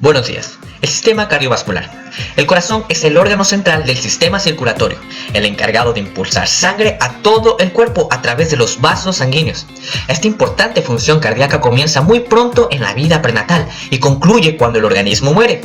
Buenos días. El sistema cardiovascular. El corazón es el órgano central del sistema circulatorio, el encargado de impulsar sangre a todo el cuerpo a través de los vasos sanguíneos. Esta importante función cardíaca comienza muy pronto en la vida prenatal y concluye cuando el organismo muere.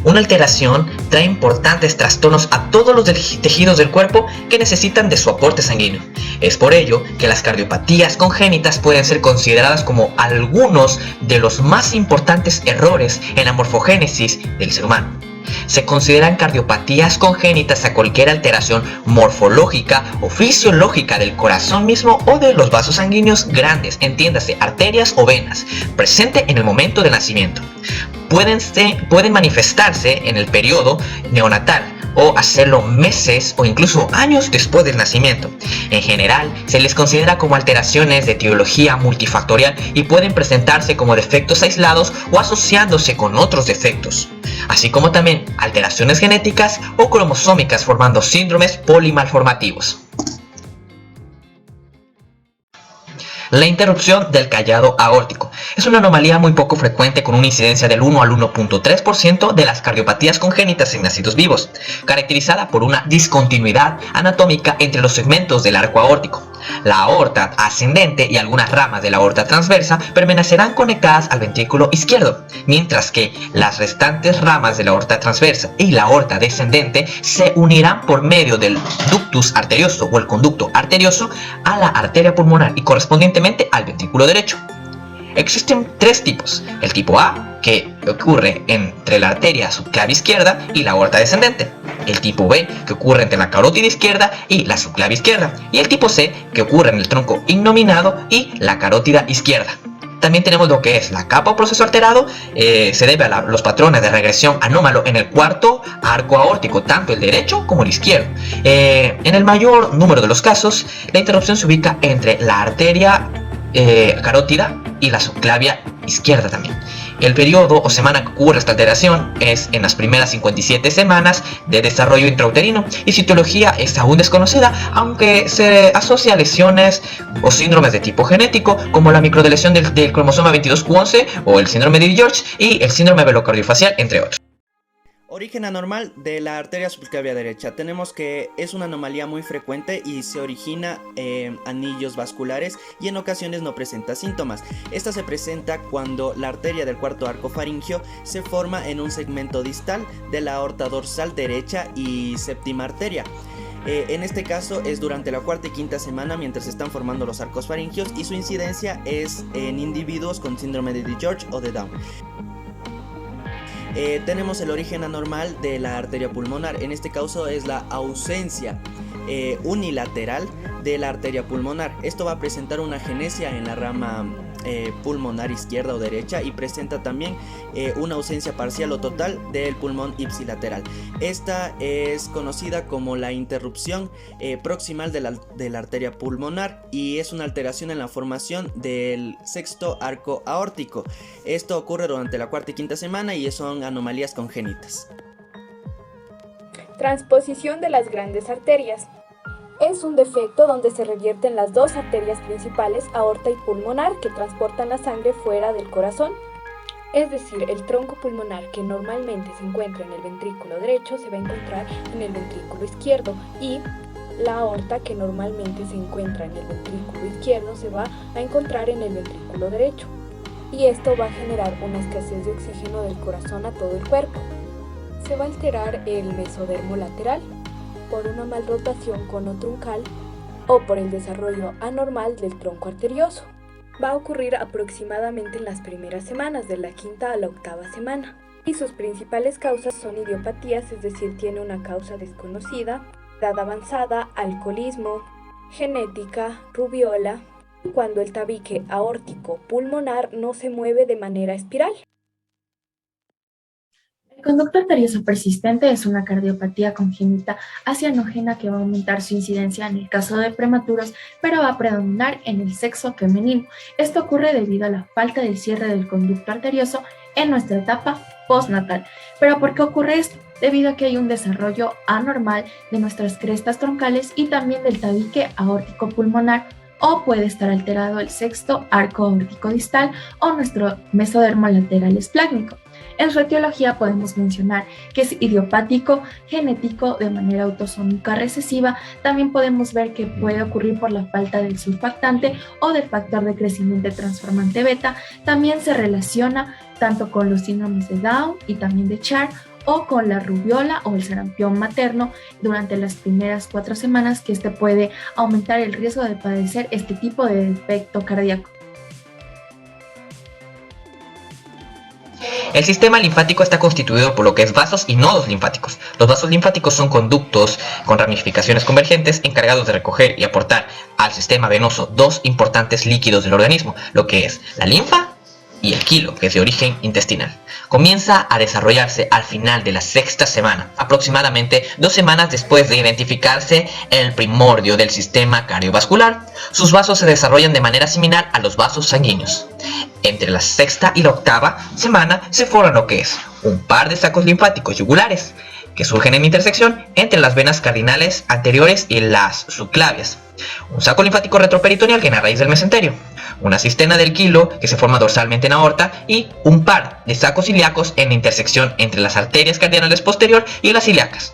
Una alteración trae importantes trastornos a todos los tejidos del cuerpo que necesitan de su aporte sanguíneo. Es por ello que las cardiopatías congénitas pueden ser consideradas como algunos de los más importantes errores en la morfogénesis del ser humano. Se consideran cardiopatías congénitas a cualquier alteración morfológica o fisiológica del corazón mismo o de los vasos sanguíneos grandes, entiéndase, arterias o venas, presente en el momento del nacimiento. Pueden manifestarse en el periodo neonatal o hacerlo meses o incluso años después del nacimiento. En general, se les considera como alteraciones de etiología multifactorial y pueden presentarse como defectos aislados o asociándose con otros defectos, así como también alteraciones genéticas o cromosómicas formando síndromes polimalformativos. La interrupción del callado aórtico es una anomalía muy poco frecuente con una incidencia del 1 al 1.3% de las cardiopatías congénitas en nacidos vivos, caracterizada por una discontinuidad anatómica entre los segmentos del arco aórtico. La aorta ascendente y algunas ramas de la aorta transversa permanecerán conectadas al ventrículo izquierdo, mientras que las restantes ramas de la aorta transversa y la aorta descendente se unirán por medio del ductus arterioso o el conducto arterioso a la arteria pulmonar y correspondientemente al ventrículo derecho. Existen tres tipos: el tipo A, que ocurre entre la arteria subclavia izquierda y la aorta descendente; el tipo B, que ocurre entre la carótida izquierda y la subclavia izquierda; y el tipo C, que ocurre en el tronco innominado y la carótida izquierda. También tenemos lo que es la capa o proceso alterado, se debe a los patrones de regresión anómalo en el cuarto arco aórtico, tanto el derecho como el izquierdo. En el mayor número de los casos, la interrupción se ubica entre la arteria carótida y la subclavia izquierda también. El periodo o semana que ocurre esta alteración es en las primeras 57 semanas de desarrollo intrauterino y su etiología es aún desconocida, aunque se asocia a lesiones o síndromes de tipo genético como la microdeleción del cromosoma 22q11 o el síndrome de George y el síndrome velocardiofacial, entre otros. Origen anormal de la arteria subclavia derecha. Tenemos que es una anomalía muy frecuente y se origina anillos vasculares y en ocasiones no presenta síntomas. Esta se presenta cuando la arteria del cuarto arco faríngeo se forma en un segmento distal de la aorta dorsal derecha y séptima arteria. En este caso es durante la cuarta y quinta semana mientras se están formando los arcos faringios y su incidencia es en individuos con síndrome de George o de Down. Tenemos el origen anormal de la arteria pulmonar. En este caso es la ausencia unilateral de la arteria pulmonar. Esto va a presentar una agenesia en la rama pulmonar izquierda o derecha y presenta también una ausencia parcial o total del pulmón ipsilateral. Esta es conocida como la interrupción proximal de la arteria pulmonar y es una alteración en la formación del sexto arco aórtico. Esto ocurre durante la cuarta y quinta semana y son anomalías congénitas. Transposición de las grandes arterias. Es un defecto donde se revierten las dos arterias principales, aorta y pulmonar, que transportan la sangre fuera del corazón. Es decir, el tronco pulmonar, que normalmente se encuentra en el ventrículo derecho, se va a encontrar en el ventrículo izquierdo, y la aorta, que normalmente se encuentra en el ventrículo izquierdo, se va a encontrar en el ventrículo derecho. Y esto va a generar una escasez de oxígeno del corazón a todo el cuerpo. Se va a alterar el mesodermo lateral por una malrotación cono-truncal o por el desarrollo anormal del tronco arterioso. Va a ocurrir aproximadamente en las primeras semanas, de la quinta a la octava semana. Y sus principales causas son idiopatías, es decir, tiene una causa desconocida, edad avanzada, alcoholismo, genética, rubiola, cuando el tabique aórtico pulmonar no se mueve de manera espiral. El conducto arterioso persistente es una cardiopatía congénita acianógena que va a aumentar su incidencia en el caso de prematuros, pero va a predominar en el sexo femenino. Esto ocurre debido a la falta del cierre del conducto arterioso en nuestra etapa postnatal. ¿Pero por qué ocurre esto? debido a que hay un desarrollo anormal de nuestras crestas troncales y también del tabique aórtico pulmonar, o puede estar alterado el sexto arco aórtico distal o nuestro mesodermo lateral esplácnico. En su etiología podemos mencionar que es idiopático, genético, de manera autosómica recesiva. También podemos ver que puede ocurrir por la falta del surfactante o del factor de crecimiento transformante beta. También se relaciona tanto con los síndromes de Down y también de Child, o con la rubiola o el sarampión materno durante las primeras 4 semanas, que este puede aumentar el riesgo de padecer este tipo de defecto cardíaco. El sistema linfático está constituido por lo que es vasos y nodos linfáticos. Los vasos linfáticos son conductos con ramificaciones convergentes encargados de recoger y aportar al sistema venoso dos importantes líquidos del organismo, lo que es la linfa y el quilo, que es de origen intestinal. Comienza a desarrollarse al final de la 6ª semana, aproximadamente 2 semanas después de identificarse el primordio del sistema cardiovascular. Sus vasos se desarrollan de manera similar a los vasos sanguíneos. Entre la 6ª y la 8ª semana se forman lo que es un par de sacos linfáticos yugulares, que surgen en intersección entre las venas cardinales anteriores y las subclavias, un saco linfático retroperitoneal que en la raíz del mesenterio, una cisterna del quilo que se forma dorsalmente en aorta y un par de sacos ilíacos en intersección entre las arterias cardinales posterior y las ilíacas.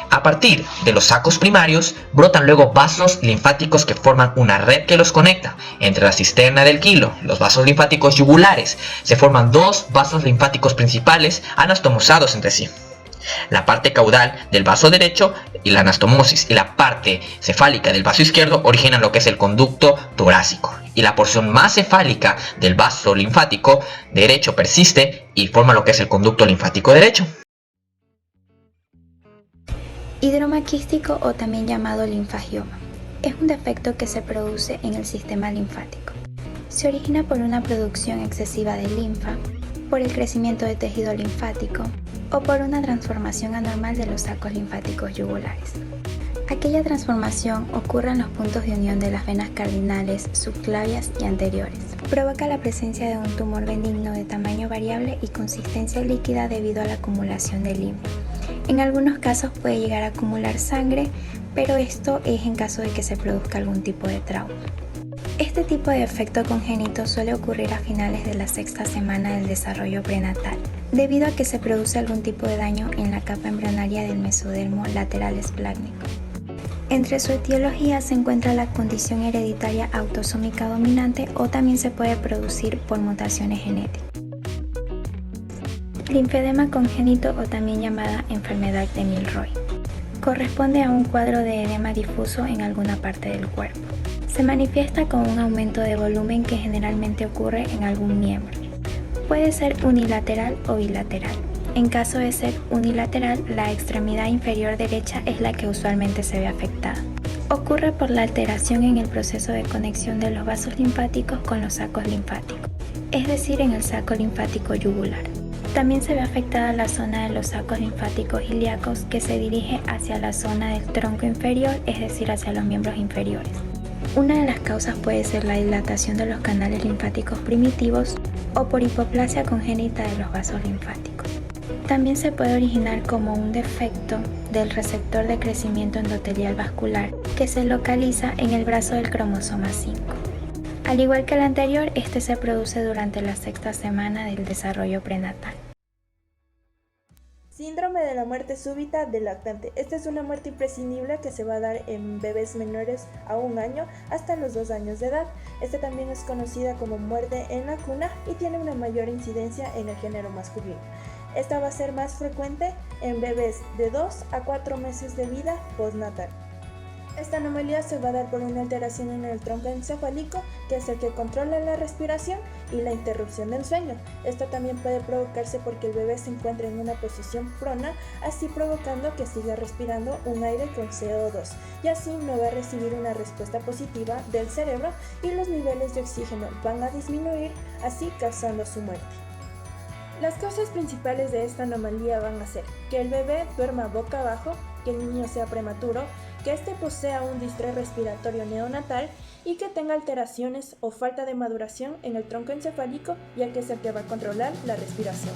A partir de los sacos primarios brotan luego vasos linfáticos que forman una red que los conecta. Entre la cisterna del quilo, los vasos linfáticos yugulares, se forman 2 vasos linfáticos principales anastomosados entre sí. La parte caudal del vaso derecho y la anastomosis y la parte cefálica del vaso izquierdo originan lo que es el conducto torácico, y la porción más cefálica del vaso linfático derecho persiste y forma lo que es el conducto linfático derecho. Hidroma quístico, o también llamado linfagioma, es un defecto que se produce en el sistema linfático. Se origina por una producción excesiva de linfa, por el crecimiento de tejido linfático o por una transformación anormal de los sacos linfáticos yugulares. Aquella transformación ocurre en los puntos de unión de las venas cardinales, subclavias y anteriores. Provoca la presencia de un tumor benigno de tamaño variable y consistencia líquida debido a la acumulación de linfa. En algunos casos puede llegar a acumular sangre, pero esto es en caso de que se produzca algún tipo de trauma. Este tipo de defecto congénito suele ocurrir a finales de la 6ª semana del desarrollo prenatal, debido a que se produce algún tipo de daño en la capa embrionaria del mesodermo lateral esplácnico. Entre su etiología se encuentra la condición hereditaria autosómica dominante, o también se puede producir por mutaciones genéticas. Linfedema congénito, o también llamada enfermedad de Milroy, corresponde a un cuadro de edema difuso en alguna parte del cuerpo. Se manifiesta con un aumento de volumen que generalmente ocurre en algún miembro. Puede ser unilateral o bilateral. En caso de ser unilateral, la extremidad inferior derecha es la que usualmente se ve afectada. Ocurre por la alteración en el proceso de conexión de los vasos linfáticos con los sacos linfáticos, es decir, en el saco linfático yugular. También se ve afectada la zona de los sacos linfáticos ilíacos, que se dirige hacia la zona del tronco inferior, es decir, hacia los miembros inferiores. Una de las causas puede ser la dilatación de los canales linfáticos primitivos o por hipoplasia congénita de los vasos linfáticos. También se puede originar como un defecto del receptor de crecimiento endotelial vascular, que se localiza en el brazo del cromosoma 5. Al igual que el anterior, este se produce durante la 6ª semana del desarrollo prenatal. Síndrome de la muerte súbita del lactante. Esta es una muerte imprescindible que se va a dar en bebés menores a 1 año hasta los 2 años de edad. Esta también es conocida como muerte en la cuna y tiene una mayor incidencia en el género masculino. Esta va a ser más frecuente en bebés de 2 a 4 meses de vida postnatal. Esta anomalía se va a dar por una alteración en el tronco encefálico, que es el que controla la respiración y la interrupción del sueño. Esto también puede provocarse porque el bebé se encuentra en una posición prona, así provocando que siga respirando un aire con CO2 y así no va a recibir una respuesta positiva del cerebro y los niveles de oxígeno van a disminuir, así causando su muerte. Las causas principales de esta anomalía van a ser que el bebé duerma boca abajo, que el niño sea prematuro, que éste posea un distrés respiratorio neonatal y que tenga alteraciones o falta de maduración en el tronco encefálico, ya que es el que va a controlar la respiración.